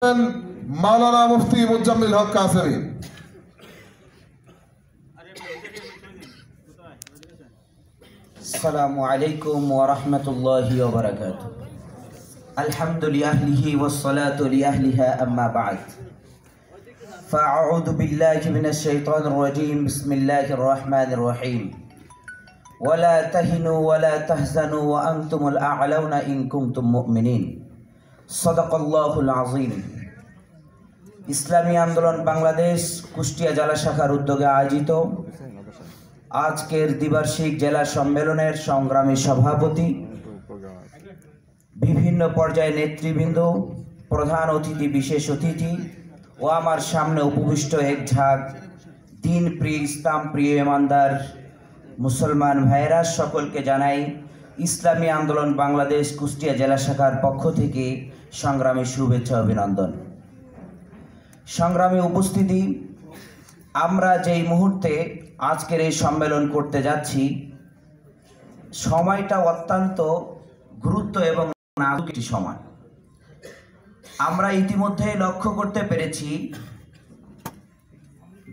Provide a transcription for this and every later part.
মাওলানা মুফতি মুজাম্মিল হক কাসেমি। আসসালামু আলাইকুম ওয়া রাহমাতুল্লাহি ওয়া বারাকাতুহু। আলহামদুলিল্লাহি ওয়াসসালাতু লিআহলিহা আম্মা বা'দ। ফাআউযু বিল্লাহি মিনাশ শাইতানির রাজীম। বিসমিল্লাহির রাহমানির রহিম। ওয়ালা তাহিনু ওয়ালা তাহজানু ওয়া আনতুমুল আ'লাউনা ইন কুনতুম মুমিনিন। সাদাকাল্লাহুল আযীম। ইসলামী আন্দোলন বাংলাদেশ কুষ্টিয়া জেলা শাখার উদ্যোগে আয়োজিত আজকের দ্বিবার্ষিক জেলা সম্মেলনের সংগ্রামী সভাপতি, বিভিন্ন পর্যায়ে নেতৃবৃন্দ, প্রধান অতিথি, বিশেষ অতিথি ও আমার সামনে উপবিষ্ট এক ঝাঁক দিন প্রিয়, ইসলাম প্রিয় ইমানদার মুসলমান ভাইয়েরা, সকলকে জানাই ইসলামী আন্দোলন বাংলাদেশ কুষ্টিয়া জেলা শাখার পক্ষ থেকে সংগ্রামী শুভেচ্ছা অভিনন্দন। সংগ্রামী উপস্থিতি, আমরা যেই মুহূর্তে আজকের এই সম্মেলন করতে যাচ্ছি, সময়টা অত্যন্ত গুরুত্ব এবং নাজুক একটি সময়। আমরা ইতিমধ্যে লক্ষ্য করতে পেরেছি,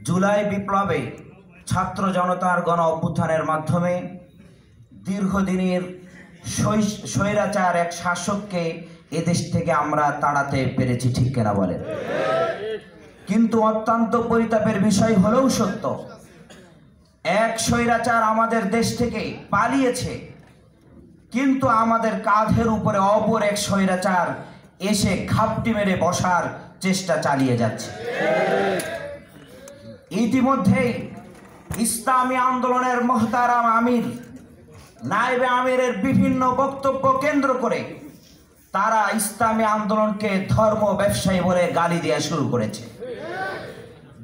জুলাই বিপ্লবে ছাত্র জনতার গণ অভ্যুত্থানের মাধ্যমে দীর্ঘদিনের স্বৈরাচার এক শাসককে এদেশ থেকে আমরা তাড়াতে পেরেছি, ঠিক কিনা বলেন? কিন্তু অত্যন্ত পরিতাপের বিষয় হলেও সত্য, এক স্বৈরাচার আমাদের দেশ থেকে পালিয়েছে, কিন্তু আমাদের কাঁধের উপরে অপর এক স্বৈরাচার এসে ঘাপটি মেরে বসার চেষ্টা চালিয়ে যাচ্ছে। ইতিমধ্যেই ইসলামী আন্দোলনের মোহতারাম আমির, নায়েবে আমিরের বিভিন্ন বক্তব্য কেন্দ্র করে তারা ইসলামী আন্দোলনকে ধর্ম ব্যবসায়ী বলে গালি দেওয়া শুরু করেছে।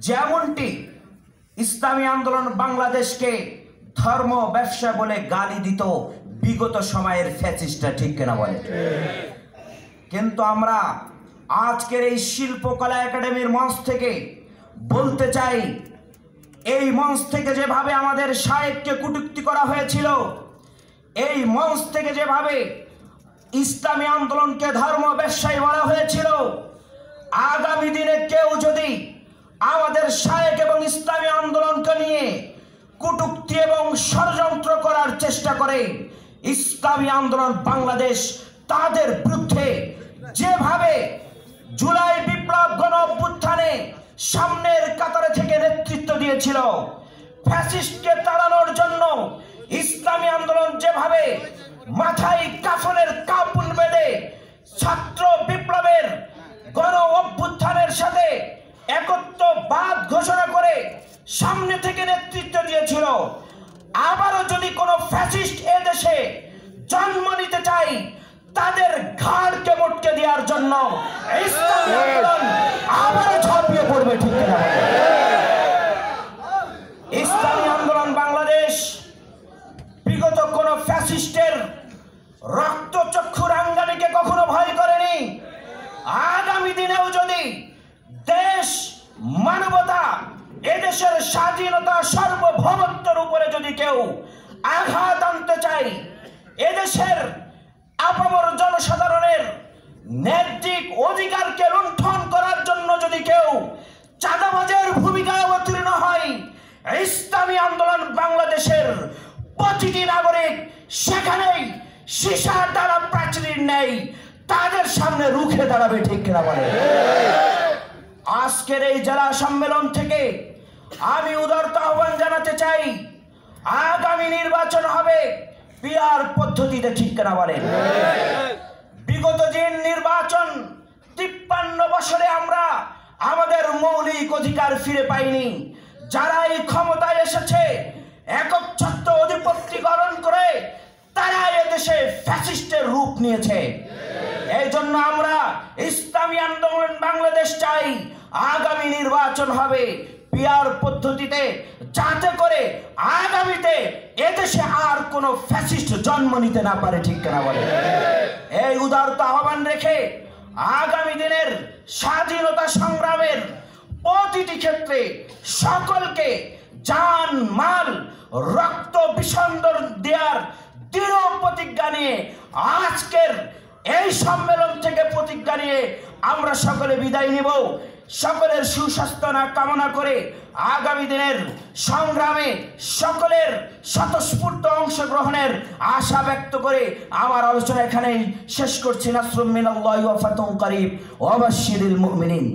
যেমনটি ইসলামী আন্দোলন বাংলাদেশকে ধর্ম ব্যবসা বলে গালি দিত বিগত সময়ের ফ্যাসিস্টরা, ঠিক কিনা বলে? কিন্তু আমরা আজকের এই শিল্পকলা একাডেমির মঞ্চ থেকে বলতে চাই, এই মঞ্চ থেকে যেভাবে আমাদের শায়েখকে কটূক্তি করা হয়েছিল, এই মঞ্চ থেকে যেভাবে ইসলামী আন্দোলনকে ধর্ম ব্যবসায়ী বলা হয়েছিল, আগামী দিনে কেউ যদি আমাদের শায়েখ এবং ইসলামী আন্দোলনকে নিয়ে কটূক্তি এবং ষড়যন্ত্র করার চেষ্টা করে, ইসলামী আন্দোলন বাংলাদেশ তাদের বিরুদ্ধে যেভাবে জুলাই বিপ্লব গণ অভ্যুত্থানে সামনের কাতারে থেকে নেতৃত্ব দিয়েছিল, ফ্যাসিস্টকে তাড়ানোর জন্য ইসলামী আন্দোলন যেভাবে মাথায় কাফনের কাপড় বেঁধে ছাত্র বিপ্লবের গণ অভ্যুত্থানের সাথে একত্ববাদ ঘোষণা করে সামনে থেকে নেতৃত্ব দিয়েছিল, আবারও যদি কোনো ফ্যাসিস্ট এদেশে জন্ম নিতে চাই, তাদের ঘাড়কে মোটকে দেওয়ার জন্য ইসলামী আন্দোলন আবারও ঝাঁপিয়ে পড়বে, ঠিক কিনা? ইসলামী আন্দোলন বাংলাদেশ বিগত কোন ফ্যাসিস্টের রক্তচক্ষু রাঙ্গানিকে কখনো ভয় করেনি। আগামী দিনেও যদি দেশ, মানবতা, এদেশের স্বাধীনতা, সার্বভৌমত্বের উপরে যদি কেউ আঘাত আনতে চায়, এদেশের আপামর জনসাধারণের নৈতিক অধিকারকে লুণ্ঠন করার জন্য যদি কেউ চাঁদাবাজের ভূমিকায় অবতীর্ণ হয়, ইসলামী আন্দোলন বাংলাদেশের প্রতিটি নাগরিক সেখানেই সীসার দ্বারা প্রাচীর নেই, তাদের সামনে রুখে দাঁড়াবে, ঠিক কিনা বলে? আজকের এই জেলা সম্মেলন থেকে আমি উদারতা আহ্বান জানাতে চাই, আগামী নির্বাচন হবে পিআর পদ্ধতিতে, ঠিক কিনা বলেন? বিগত দিন নির্বাচন 53 বছরে আমরা আমাদের মৌলিক অধিকার ফিরে পাইনি। যারা এই ক্ষমতায় এসেছে একচ্ছত্র অধিপত্যিকরণ করে, তারা এদেশে ফ্যাসিস্টের রূপ নিয়েছে। এই জন্য আমরা ইসলামী আন্দোলন বাংলাদেশ চাই, আগামী নির্বাচন হবে পিআর পদ্ধতিতে, যাতে করে আগামীতে এদেশে আর কোনো ফ্যাসিস্ট জন্ম নিতে না পারে, ঠিক কিনা বলে? এই উদারতা আহ্বান রেখে আগামী দিনের স্বাধীনতা সংগ্রামের প্রতিটি ক্ষেত্রে সকলকে জান, মাল, রক্ত বিসর্জন দেওয়ার দৃঢ় প্রতিজ্ঞা নিয়ে আজকের এই সম্মেলন থেকে প্রতিজ্ঞা নিয়ে আমরা সকলে বিদায় নিব। সকলের সুস্বাস্থ্য কামনা করে আগামী দিনের সংগ্রামে সকলের স্বতঃস্ফূর্ত অংশগ্রহণের আশা ব্যক্ত করে আমার আলোচনা এখানেই শেষ করছি। নাসরুম মিনাল্লাহি ওয়া ফাতহুন করিব ওয়া বাশশিরিল মুমিনিন।